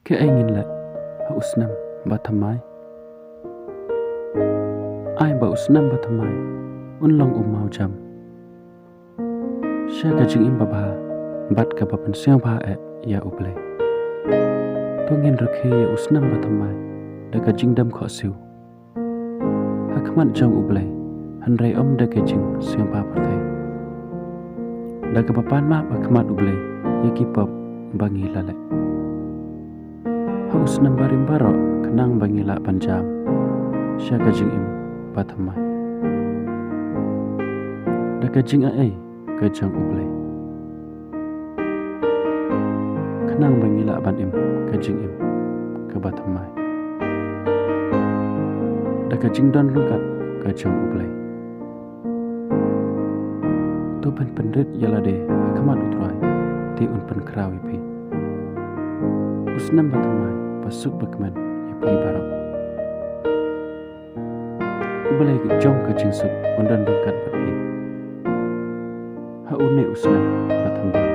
Ke ingin le ha usnam batamai ai ba usnam batamai unlong mau jam sha ka jing im baba bat ka bapan siang ba ya uble tongin rakhe ya usnam batamai da ka jing dam kho siu hakmat jong uble hanrai da ka jing siang ba partai da ka papan ma hakmat uble ya ki pop bangi lale ha usnam barim baro kenang bangi la panjam sha ka jing im batamai da ka jing ka jang uble kenang bangi la ban im ka jing im ka batamai da ka jing don lukat ka jang uble tu pen pendrit yala de akamat utrai te un pen krawi pi usnam batamai pasuk bakman ya pi barok uble ka jong ka jing suk undan lukat bat pi ha une usnam batamai